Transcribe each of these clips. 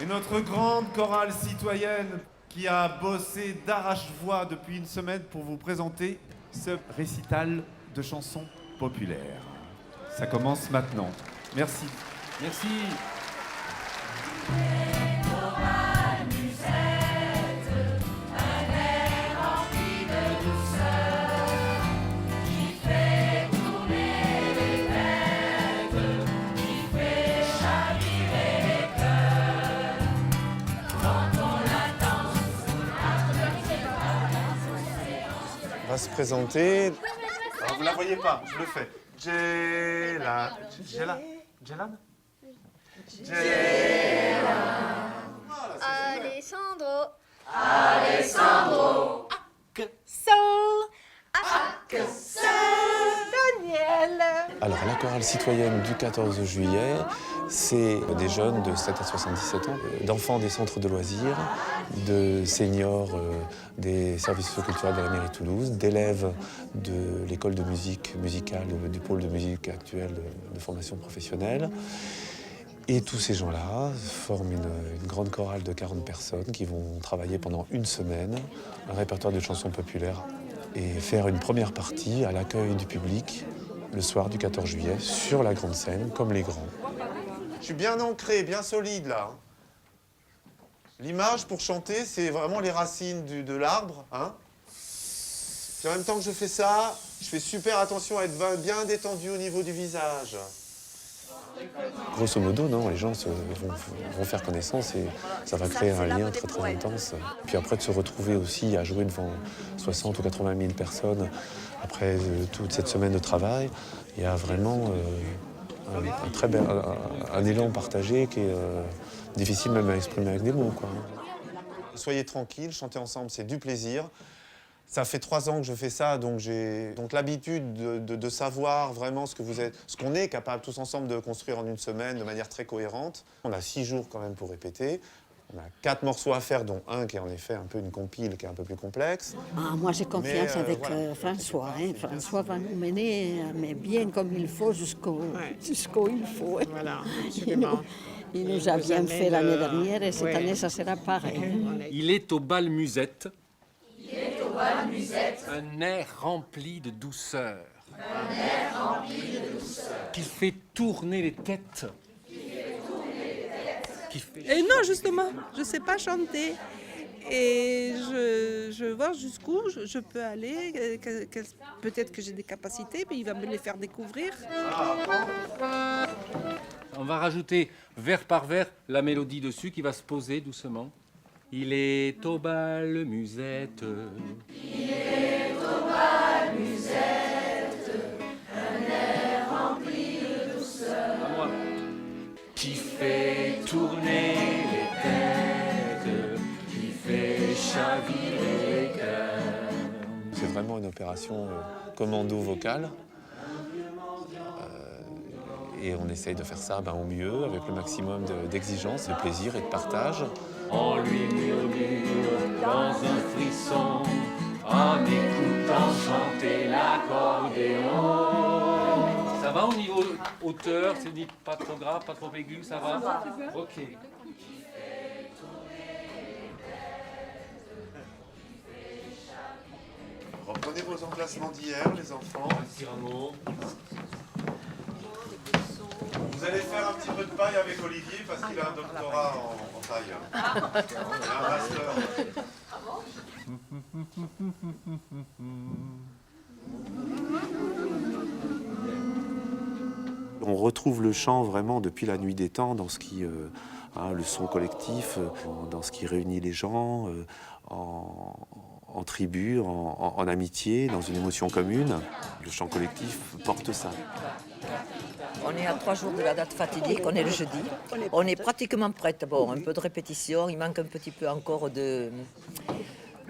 Et notre grande chorale citoyenne qui a bossé d'arrache-voix depuis une semaine pour vous présenter ce récital de chansons populaires. Ça commence maintenant. Merci. Merci. On va se présenter. Alors, vous la voyez pas, je le fais. Jelan. Alessandro. Daniel. Alors, la chorale citoyenne du 14 juillet, c'est des jeunes de 7 à 77 ans, d'enfants des centres de loisirs, de seniors des services culturels de la mairie de Toulouse, d'élèves de l'école de musique musicale, du pôle de musique actuelle de formation professionnelle. Et tous ces gens-là forment une grande chorale de 40 personnes qui vont travailler pendant une semaine un répertoire de chansons populaires et faire une première partie à l'accueil du public le soir du 14 juillet sur la grande scène, comme les grands. Je suis bien ancré, bien solide là. L'image pour chanter, c'est vraiment les racines de l'arbre. Hein. Puis en même temps que je fais ça, je fais super attention à être bien détendu au niveau du visage. Grosso modo, non, les gens vont faire connaissance et ça va créer un lien très très intense. Puis après de se retrouver aussi à jouer devant 60 ou 80 000 personnes après toute cette semaine de travail, il y a vraiment un très bel un élan partagé qui est difficile même à exprimer avec des mots, quoi. Soyez tranquilles, chanter ensemble, c'est du plaisir. Ça fait 3 ans que je fais ça, donc j'ai l'habitude de savoir vraiment ce qu'on est capable tous ensemble de construire en une semaine de manière très cohérente. On a 6 jours quand même pour répéter. On a 4 morceaux à faire, dont un qui est en effet un peu une compile qui est un peu plus complexe. Ah, moi j'ai confiance avec voilà. François. Hein. François va nous mener mais bien comme il faut jusqu'au il faut. Hein. Voilà, Il nous a bien fait l'année dernière et cette année ça sera pareil. Il est au bal musette. Un air rempli de douceur. Qui fait tourner les têtes. Et non, justement, je ne sais pas chanter. Et je vois jusqu'où je peux aller. Peut-être que j'ai des capacités, mais il va me les faire découvrir. On va rajouter vers par vers la mélodie dessus qui va se poser doucement. Il est au bal musette. Il est au bal musette, un air rempli de douceur. À moi. Qui fait tourner les têtes, qui fait chavirer les cœurs. C'est vraiment une opération commando vocale. Et on essaye de faire ça au mieux, avec le maximum d'exigence, de plaisir et de partage. On lui murmure dans un frisson, en écoutant chanter l'accordéon. Ça va au niveau hauteur, c'est dit pas trop grave, pas trop aigu, ça va? Ok. Reprenez vos emplacements d'hier, les enfants. Cyrano. Vous allez faire un petit peu de paille avec Olivier parce qu'il a un doctorat en paille. Il a un master. On retrouve le chant vraiment depuis la nuit des temps dans ce qui, le son collectif, dans ce qui réunit les gens, en tribu, en amitié, dans une émotion commune. Le chant collectif porte ça. On est à 3 jours de la date fatidique, on est le jeudi. On est pratiquement prête. Bon, un peu de répétition, il manque un petit peu encore de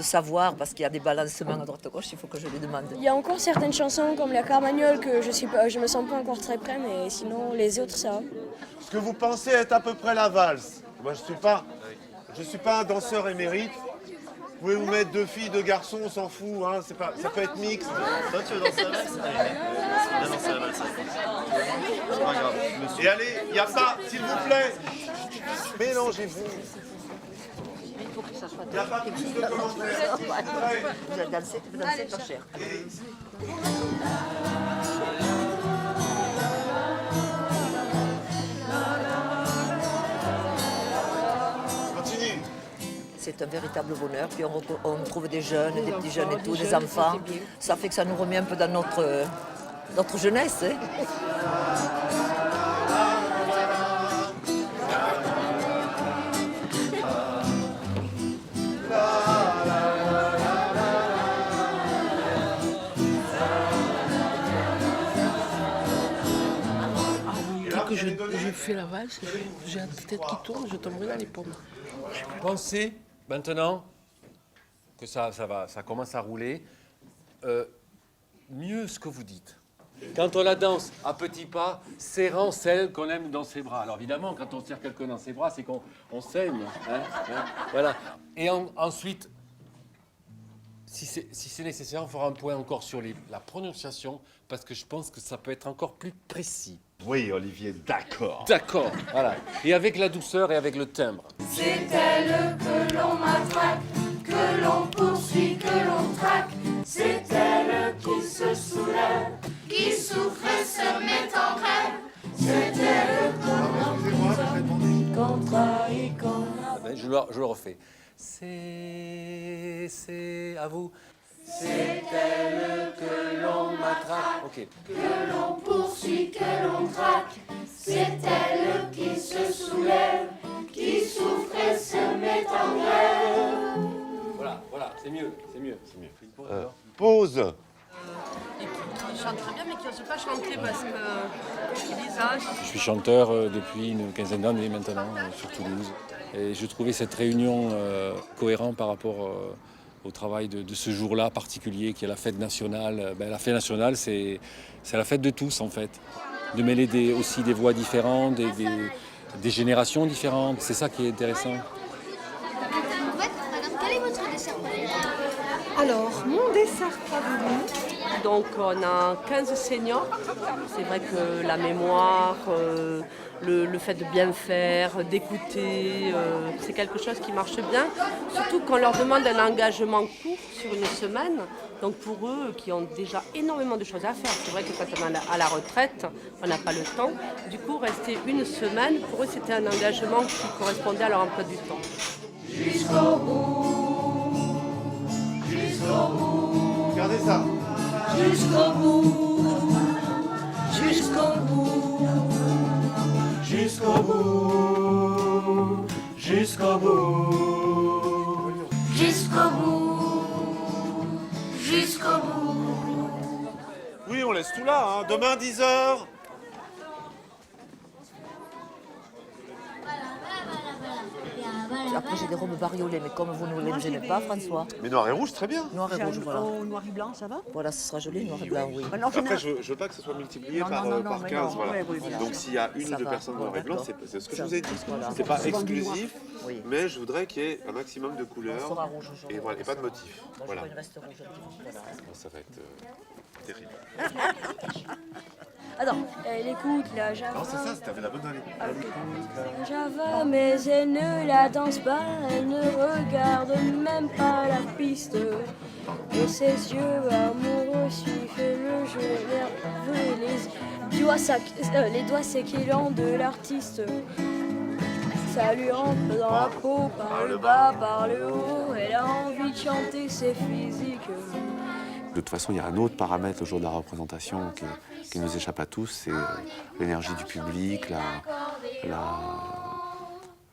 savoir parce qu'il y a des balancements à droite à gauche, il faut que je les demande. Il y a encore certaines chansons comme la Carmagnole que je me sens pas encore très près, mais sinon les autres ça va. Ce que vous pensez être à peu près la valse. Moi, je suis pas un danseur émérite. Vous pouvez vous mettre 2 filles, 2 garçons, on s'en fout. Hein, ça peut être mixte. Toi, tu veux danser la valse? Et allez, il n'y a pas, s'il vous plaît, mélangez-vous. Il n'y a pas plus de commentaires. Vous avez dansé pas cher. Continue. C'est un véritable bonheur. Puis on trouve des jeunes, des petits jeunes et tout, des enfants. Ça fait que ça nous remet un peu dans notre jeunesse. Hein. Que je fais la valse, j'ai la tête qui tourne, je tomberai dans les pommes. Pensez maintenant que ça commence à rouler, mieux ce que vous dites. Quand on la danse à petits pas, serrant celle qu'on aime dans ses bras. Alors évidemment, quand on serre quelqu'un dans ses bras, c'est qu'on saigne. Voilà. Et ensuite, si c'est nécessaire, on fera un point encore sur la prononciation, parce que je pense que ça peut être encore plus précis. Oui, Olivier, d'accord. D'accord, voilà. Et avec la douceur et avec le timbre. C'est elle que l'on matraque, que l'on poursuit, que l'on traque. C'est elle qui se soulève, qui souffre et se met en grève. C'est elle qu'on trahit, qu'on a. Je le refais. C'est à vous. C'est elle que l'on matraque. Ok. Que l'on poursuit, que l'on traque. C'est elle qui se soulève, qui souffre et se met en grève. Voilà, c'est mieux. Une pause, alors. Pause. Et qui chante très bien, mais qui n'ose pas chanter parce que Lisa. Je suis chanteur depuis une quinzaine d'années maintenant sur Toulouse. Et je trouvais cette réunion cohérente par rapport au travail de ce jour-là particulier qui est la fête nationale. La fête nationale, c'est la fête de tous en fait. De mêler aussi des voix différentes, des générations différentes. C'est ça qui est intéressant. Quel est votre dessert préféré? Alors, mon dessert favori, donc on a 15 seniors. C'est vrai que la mémoire, le fait de bien faire, d'écouter, c'est quelque chose qui marche bien. Surtout qu'on leur demande un engagement court sur une semaine. Donc pour eux qui ont déjà énormément de choses à faire, c'est vrai que quand on est à la retraite, on n'a pas le temps. Du coup, rester une semaine, pour eux c'était un engagement qui correspondait à leur emploi du temps. Jusqu'au bout, jusqu'au bout. Regardez ça. Jusqu'au bout, jusqu'au bout, jusqu'au bout, jusqu'au bout, jusqu'au bout, jusqu'au bout. Oui, on laisse tout là, hein. Demain, 10h. Après, j'ai des robes bariolées, mais comme vous ne les aimez pas, François. Mais noir et rouge, très bien. Noir et rouge, voilà. Noir et blanc, ça va? Voilà, ce sera joli, noir et blanc, oui. Après, je veux pas que ce soit multiplié par 15. Voilà. Donc, s'il y a une ou deux personnes noir et blanc, c'est ce que je vous ai dit. Voilà. C'est pas exclusif, Oui. mais je voudrais qu'il y ait un maximum de On couleurs sera rouge, et, voilà, et pas de motifs. Moi, Voilà. je veux une veste rouge. Voilà. Ça va être terrible. Attends, elle écoute la Java. Non, c'est ça, t'avais la bonne année. La Java, mais elle ne la danse pas, elle ne regarde même pas la piste. Et ses yeux amoureux suivent le jeu nerveux, les doigts séquillants de l'artiste. Ça lui rentre dans la peau, par le bas, par le haut, elle a envie de chanter, c'est physique. De toute façon, il y a un autre paramètre au jour de la représentation qui nous échappe à tous, c'est l'énergie du public,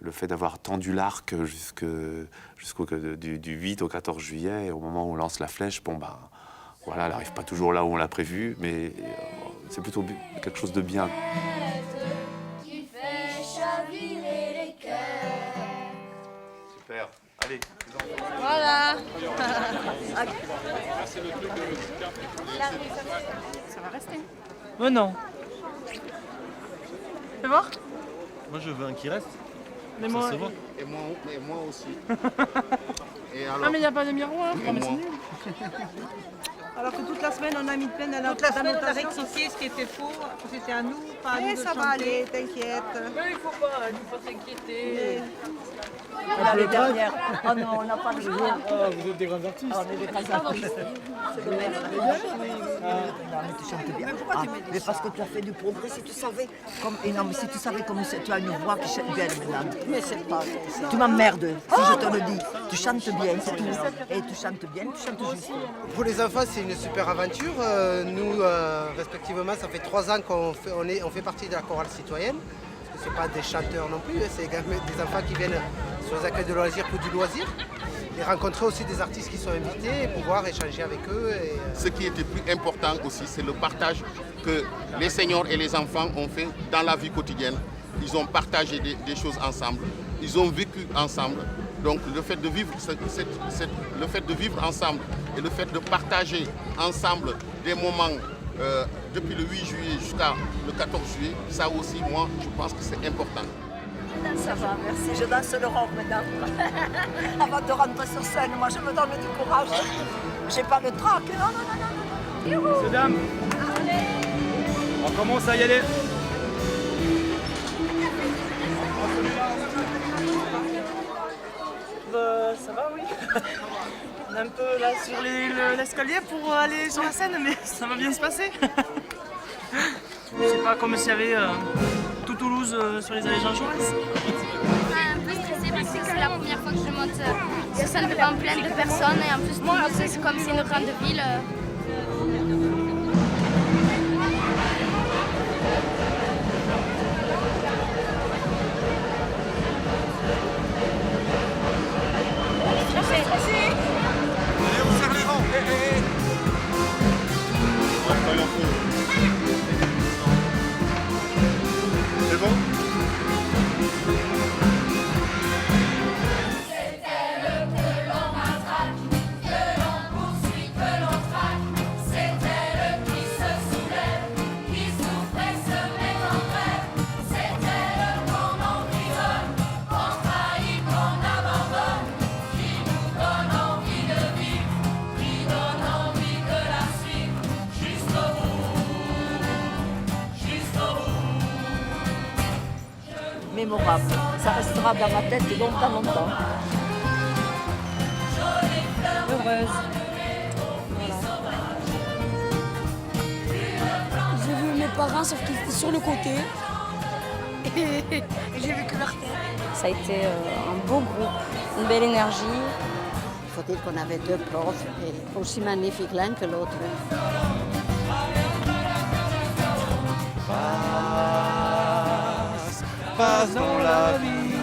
le fait d'avoir tendu l'arc du 8 au 14 juillet, et au moment où on lance la flèche, voilà, elle n'arrive pas toujours là où on l'a prévu, mais c'est plutôt quelque chose de bien. Qui fait chavirer les cœurs. Super. Allez, les enfants. Voilà. Ça va rester. Mais non. Fais voir. Moi je veux un qui reste. Mais Ça moi. se voit. Et moi aussi. Et Ah alors, mais il n'y a pas de miroir. et moi. Alors que toute la semaine, on a mis plein à la Toute la semaine, on a rectifié ce qui était faux. C'était à nous, pas à nous de ça va chanter. aller, t'inquiète. Mais il faut pas s'inquiéter. L'année dernière. Oh non, on n'a pas le droit. Vous êtes des grands artistes. On est des grands artistes. C'est dommage. Non, mais tu chantes bien. Mais parce que tu as fait du progrès, si tu savais. Et non, mais si tu savais comme tu as une voix qui chante bien maintenant. Mais c'est pas vrai. Tu m'emmerdes, si je te le dis. Tu chantes bien, c'est tout. Et tu chantes bien, tu chantes juste. Pour les enfants, c'est une super aventure. Nous, respectivement, ça fait 3 ans qu'on fait partie de la chorale citoyenne. Ce ne sont pas des chanteurs non plus, c'est également des enfants qui viennent sur les accueils de loisirs pour du loisir. Et rencontrer aussi des artistes qui sont invités et pouvoir échanger avec eux. Ce qui était plus important aussi, c'est le partage que les seniors et les enfants ont fait dans la vie quotidienne. Ils ont partagé des choses ensemble, ils ont vécu ensemble. Donc le fait de vivre, le fait de vivre ensemble et le fait de partager ensemble des moments depuis le 8 juillet jusqu'à le 14 juillet, ça aussi, moi, je pense que c'est important. Ça va, merci. Je danse le rock maintenant. Avant de rentrer sur scène, moi, je me donne du courage. J'ai pas le trac. Non. Messieurs, dames, on commence à y aller. Ça va, oui. On est un peu là sur l'escalier pour aller sur la scène, mais ça va bien se passer. C'est pas comme s'il y avait tout Toulouse sur les allées Jean Jaurès. Un peu stressée parce que c'est la première fois que je monte sur scène devant plein de personnes et en plus Toulouse c'est comme c'est une grande ville. C'est bon? Mémorable. Ça restera dans ma tête longtemps. Heureuse. J'ai vu mes parents, sauf qu'ils étaient sur le côté. Et j'ai vécu leur tête. Ça a été un beau groupe, une belle énergie. Il faut dire qu'on avait 2 profs, et aussi magnifiques l'un que l'autre. Passe dans la vie.